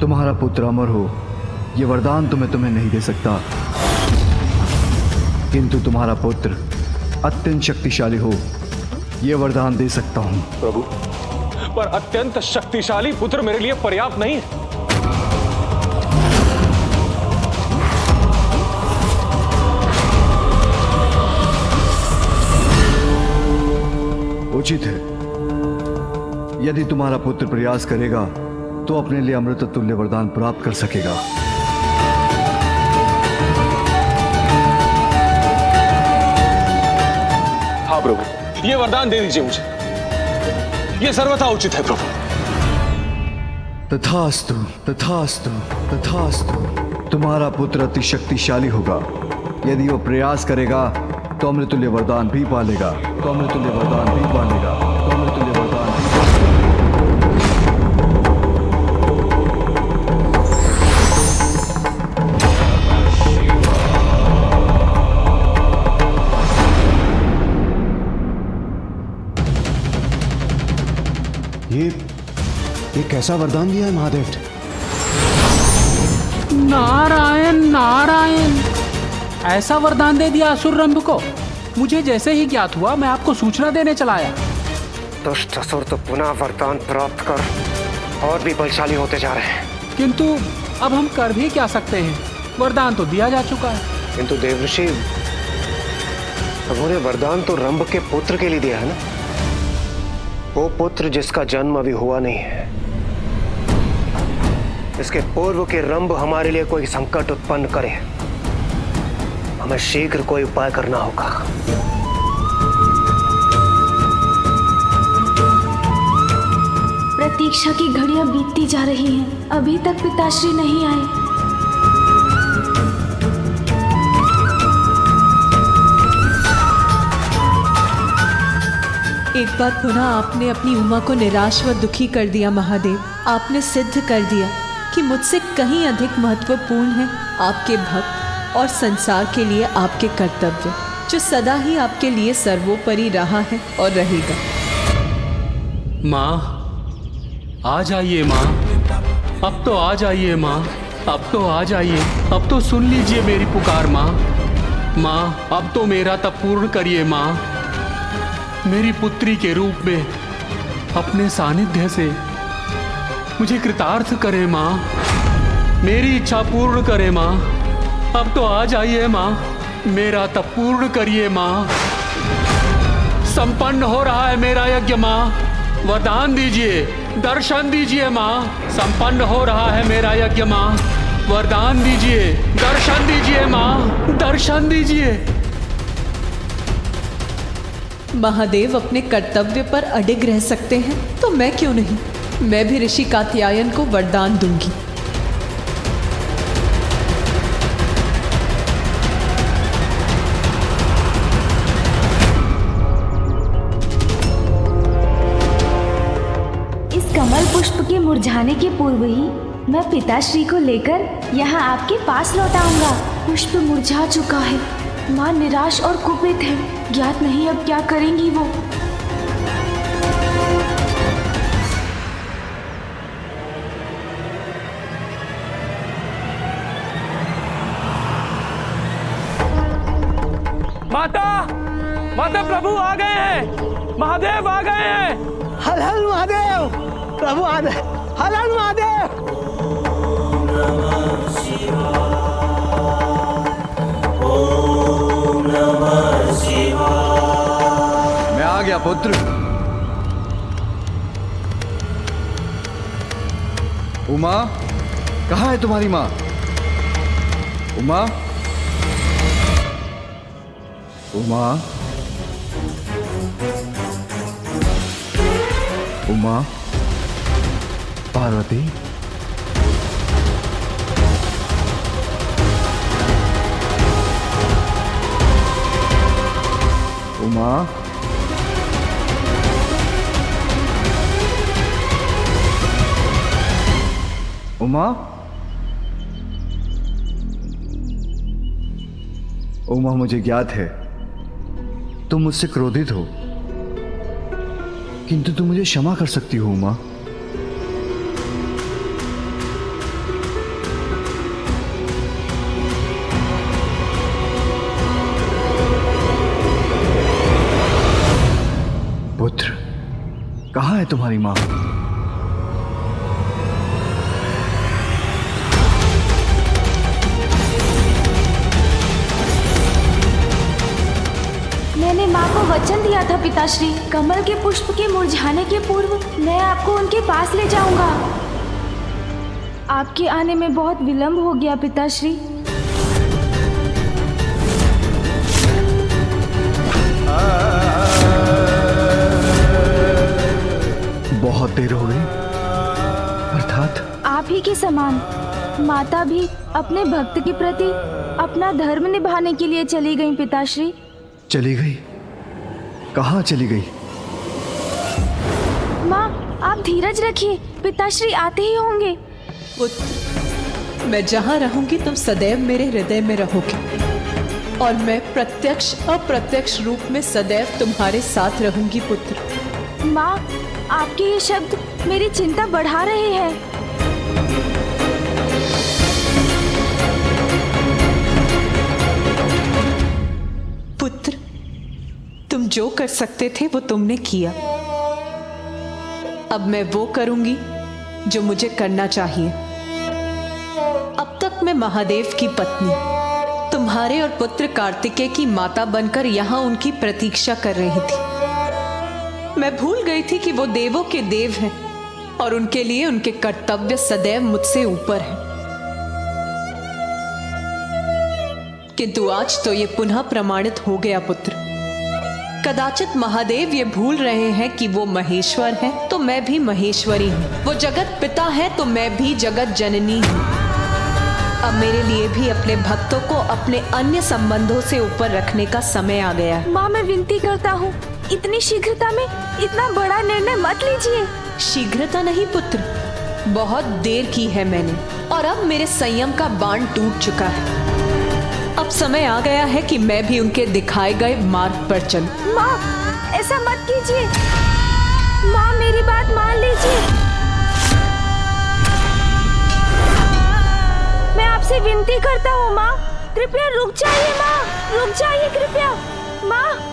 तुम्हारा पुत्र अमर हो, ये वरदान तो मैं तुम्हें नहीं दे सकता, किंतु तुम्हारा पुत्र अत्यंत शक्तिशाली हो, ये वरदान दे सकता हूं। प्रभु, पर अत्यंत शक्तिशाली पुत्र मेरे लिए पर्याप्त नहीं है। उचित है, यदि तुम्हारा पुत्र प्रयास करेगा तो अपने लिए अमृत तुल्य वरदान प्राप्त कर सकेगा। हाँ प्रभु, ये वरदान दे दीजिए मुझे, ये सर्वथा उचित है प्रभु। तथास्तु, तथास्तु, तथास्तु। तुम्हारा पुत्र अति शक्तिशाली होगा, यदि वो प्रयास करेगा तो अमृतुल्य वरदान भी पालेगा, तो अमृतुल्य वरदान भी पालेगा, तो अमृतुल्य वरदान भी पालेगा। ये कैसा वरदान दिया है महादेव? नारायण नारायण, ऐसा वरदान दे दिया असुर रंभ को। मुझे जैसे ही ज्ञात हुआ मैं आपको सूचना देने चला आया। दुष्ट असुर तो पुनः वरदान प्राप्त कर और भी बलशाली होते जा रहे हैं। किंतु अब हम कर भी क्या सकते हैं, वरदान तो दिया जा चुका है। किंतु देवऋषि, उन्होंने वरदान तो रंभ के पुत्र के लिए दिया है ना, वो पुत्र जिसका जन्म अभी हुआ नहीं है। इसके पूर्व के रंभ हमारे लिए कोई संकट उत्पन्न करे, हमें शीघ्र कोई उपाय करना होगा। प्रतीक्षा की घड़ियां बीतती जा रही हैं, अभी तक पिताश्री नहीं आए। एक बार पुनः आपने अपनी उमा को निराश व दुखी कर दिया महादेव। आपने सिद्ध कर दिया कि मुझसे कहीं अधिक महत्वपूर्ण है आपके भक्त और संसार के लिए आपके कर्तव्य, जो सदा ही आपके लिए सर्वोपरि रहा है और रहेगा। माँ आ जाइए, माँ अब तो आ जाइए, माँ अब तो आ जाइए, अब तो सुन लीजिए मेरी पुकार माँ। माँ अब तो मेरा तप पूर्ण करिए माँ, मेरी पुत्री के रूप में अपने सानिध्य से मुझे कृतार्थ करे माँ, मेरी इच्छा पूर्ण करे माँ। अब तो आ जाइए माँ, मेरा तप पूर्ण करिए माँ। संपन्न हो रहा है मेरा यज्ञ माँ, वरदान दीजिए, दर्शन दीजिए माँ। संपन्न हो रहा है मेरा यज्ञ माँ, वरदान दीजिए, दर्शन दीजिए माँ, दर्शन दीजिए। महादेव अपने कर्तव्य पर अडिग रह सकते हैं तो मैं क्यों नहीं, मैं भी ऋषि कात्यायन को वरदान दूंगी। इस कमल पुष्प के मुरझाने के पूर्व ही मैं पिताश्री को लेकर यहाँ आपके पास लौट आऊंगा। पुष्प मुरझा चुका है, माँ निराश और कुपित है, ज्ञात नहीं अब क्या करेंगी वो। माता, माता प्रभु आ गए हैं, महादेव आ गए हैं। हर हर महादेव, प्रभु आ गए। हर हर महादेव। मैं आ गया पुत्र। उमा, कहाँ है तुम्हारी माँ? उमा, उमा, उमा, पार्वती, उमा, उमा, उमा, मुझे ज्ञात है तुम मुझसे क्रोधित हो, किंतु तुम मुझे क्षमा कर सकती हो उमा। है तुम्हारी माँ? मैंने माँ को वचन दिया था पिताश्री, कमल के पुष्प के मुरझाने के पूर्व मैं आपको उनके पास ले जाऊंगा। आपके आने में बहुत विलंब हो गया पिताश्री। बहुत देर हो गई। अर्थात आप ही के समान माता भी अपने भक्त के प्रति अपना धर्म निभाने के लिए चली गई पिताश्री। चली गई? कहाँ चली गई? माँ आप धीरज रखिए, पिताश्री आते ही होंगे। पुत्र, मैं जहाँ रहूंगी तुम सदैव मेरे हृदय में रहोगे और मैं प्रत्यक्ष अप्रत्यक्ष रूप में सदैव तुम्हारे साथ रहूंगी पुत्र। माँ आपके ये शब्द मेरी चिंता बढ़ा रहे हैं। पुत्र, तुम जो कर सकते थे वो तुमने किया। अब मैं वो करूंगी जो मुझे करना चाहिए। अब तक मैं महादेव की पत्नी, तुम्हारे और पुत्र कार्तिकेय की माता बनकर यहाँ उनकी प्रतीक्षा कर रही थी। मैं भूल गई थी कि वो देवों के देव हैं और उनके लिए उनके कर्तव्य सदैव मुझसे ऊपर हैं। किंतु आज तो ये पुनः प्रमाणित हो गया पुत्र। कदाचित महादेव ये भूल रहे हैं कि वो महेश्वर हैं तो मैं भी महेश्वरी हूँ। वो जगत पिता है तो मैं भी जगत जननी हूँ। अब मेरे लिए भी अपने भक्तों को अपने अन्य संबंधों से ऊपर रखने का समय आ गया है। माँ मैं विनती करता हूँ, इतनी शीघ्रता में इतना बड़ा निर्णय मत लीजिए। शीघ्रता नहीं पुत्र, बहुत देर की है मैंने और अब मेरे संयम का बाण टूट चुका है। अब समय आ गया है कि मैं भी उनके दिखाए गए मार्ग पर चलूं। माँ ऐसा मत कीजिए, माँ मेरी बात मान लीजिए। मैं आपसे विनती करता हूँ माँ, कृपया रुक जाइए माँ, रुक जाइए कृपया। माँ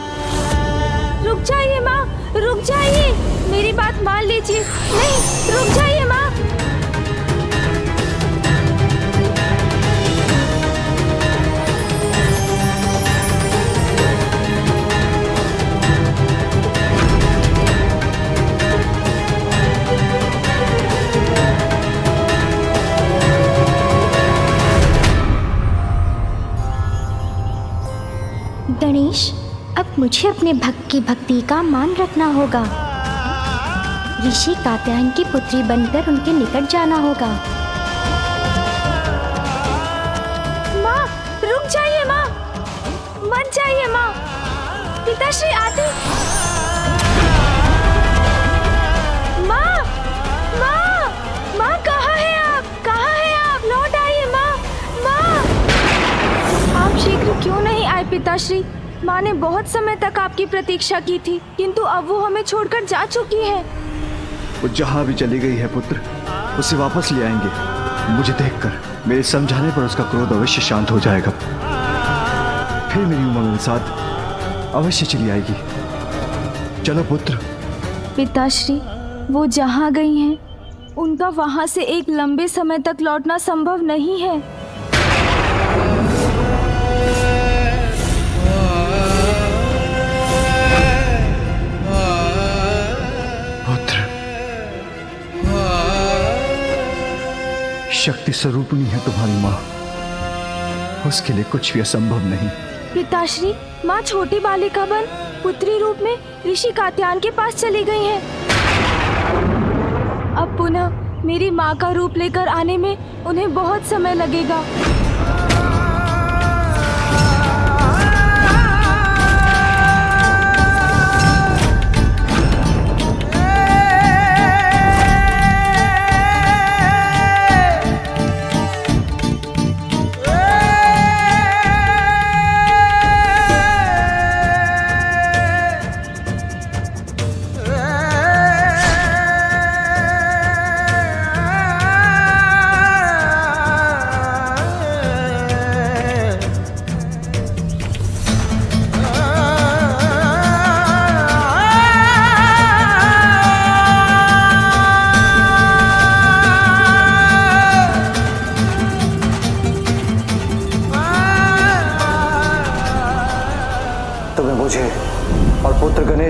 रुक जाइए माँ, रुक जाइए, मेरी बात मान लीजिए। नहीं रुक जाइए माँ। गणेश, अब मुझे अपने भक्त की भक्ति का मान रखना होगा। ऋषि कात्यायन की पुत्री बनकर उनके निकट जाना होगा। माँ रुक जाइए माँ, मत जाइए माँ, पिताश्री आते। माँ माँ माँ कहाँ है आप, कहाँ है आप? लौट आइए माँ, माँ। आप शीघ्र क्यों नहीं आए पिताश्री? माँ ने बहुत समय तक आपकी प्रतीक्षा की थी, किंतु अब वो हमें छोड़कर जा चुकी है। वो जहाँ भी चली गई है पुत्र, उसे वापस ले आएंगे। मुझे देखकर मेरे समझाने पर उसका क्रोध अवश्य शांत हो जाएगा। फिर मेरी उमा मेरे साथ अवश्य चली आएगी। चलो पुत्र। पिताश्री वो जहाँ गई हैं, उनका वहाँ से एक लंबे समय तक लौटना संभव नहीं है। शक्ति स्वरूपिणी है तुम्हारी माँ, उसके लिए कुछ भी असंभव नहीं। पिताश्री माँ छोटी बालिका बन पुत्री रूप में ऋषि कात्यायन के पास चली गई हैं। अब पुनः मेरी माँ का रूप लेकर आने में उन्हें बहुत समय लगेगा।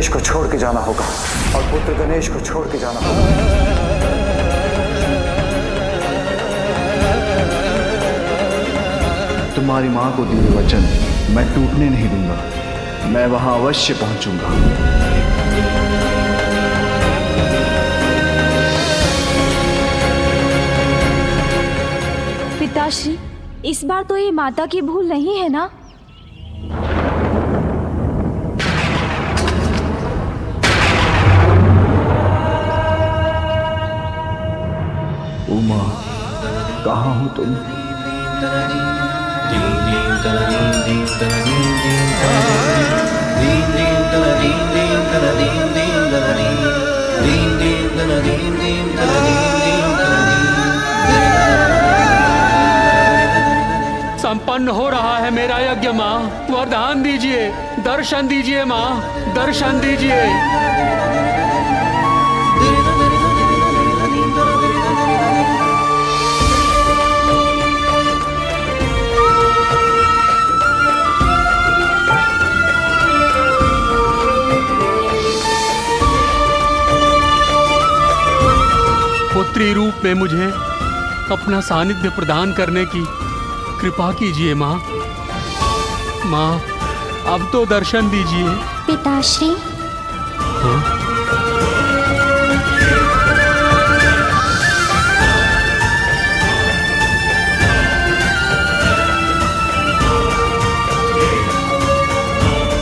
गणेश को छोड़ के जाना होगा और पुत्र गणेश को छोड़ के जाना होगा। तुम्हारी मां को दिए वचन मैं टूटने नहीं दूंगा। मैं वहां अवश्य पहुंचूंगा। पिताश्री, इस बार तो ये माता की भूल नहीं है ना? उमा, कहाँ हो तुम? संपन्न हो रहा है मेरा यज्ञ माँ। वरदान दीजिए, दर्शन दीजिए माँ, दर्शन दीजिए। पुत्री रूप में मुझे अपना सानिध्य प्रदान करने की कृपा कीजिए माँ। माँ, अब तो दर्शन दीजिए। पिताश्री, हाँ?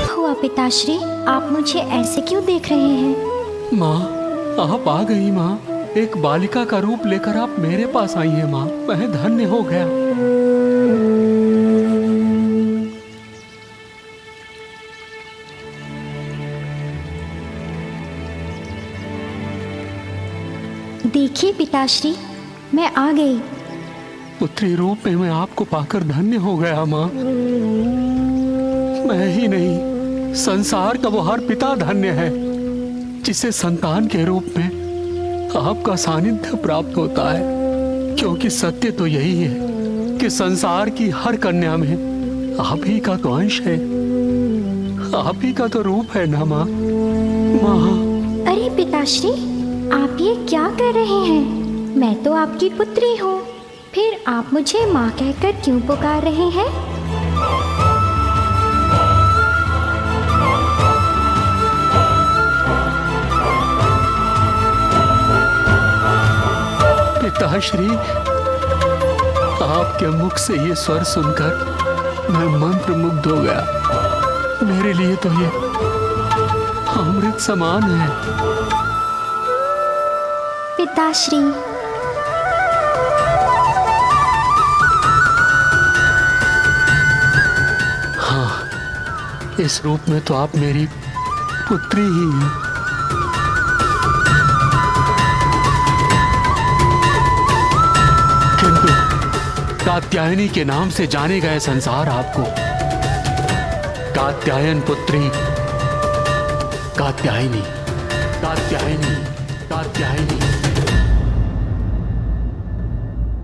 हुआ पिताश्री, आप मुझे ऐसे क्यों देख रहे हैं? माँ, आप आ गई माँ। एक बालिका का रूप लेकर आप मेरे पास आई हैं माँ। मैं धन्य हो गया। देखिए पिताश्री, मैं आ गई। पुत्री रूप में मैं आपको पाकर धन्य हो गया माँ। मैं ही नहीं, संसार का वो हर पिता धन्य है जिसे संतान के रूप में आपका सानिध्य प्राप्त होता है। क्योंकि सत्य तो यही है कि संसार की हर कन्या में आप ही का तो अंश है, आप ही का तो रूप है ना माँ। माँ, अरे पिताश्री, आप ये क्या कर रहे हैं? मैं तो आपकी पुत्री हूँ, फिर आप मुझे माँ कहकर क्यों पुकार रहे हैं? पिताश्री, आपके मुख से ये स्वर सुनकर मैं मंत्र मुग्ध हो गया। मेरे लिए तो ये अमृत समान है। पिताश्री, हाँ, इस रूप में तो आप मेरी पुत्री ही हैं। किंतु कात्यायनी के नाम से जाने गए संसार आपको कात्यायन पुत्री, कात्यायनी, कात्यायनी, कात्यायनी।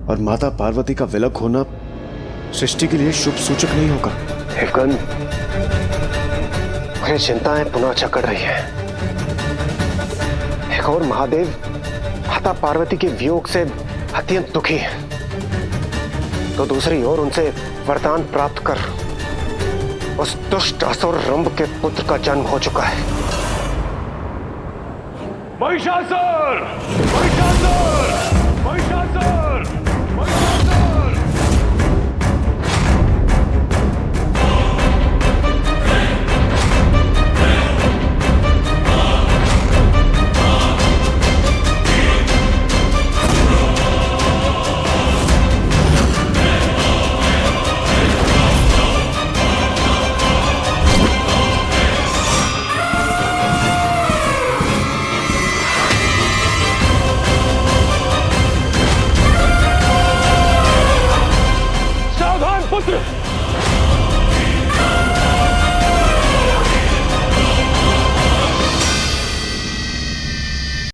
और माता पार्वती का विलग होना सृष्टि के लिए शुभ सूचक नहीं होगा। हेकन, मुझे चिंताएं पुनः चकड़ रही है। एक और महादेव माता पार्वती के वियोग से अत्यंत दुखी है, तो दूसरी ओर उनसे वरदान प्राप्त कर उस दुष्ट असुर रंभ के पुत्र का जन्म हो चुका है। महिषासुर! महिषासुर!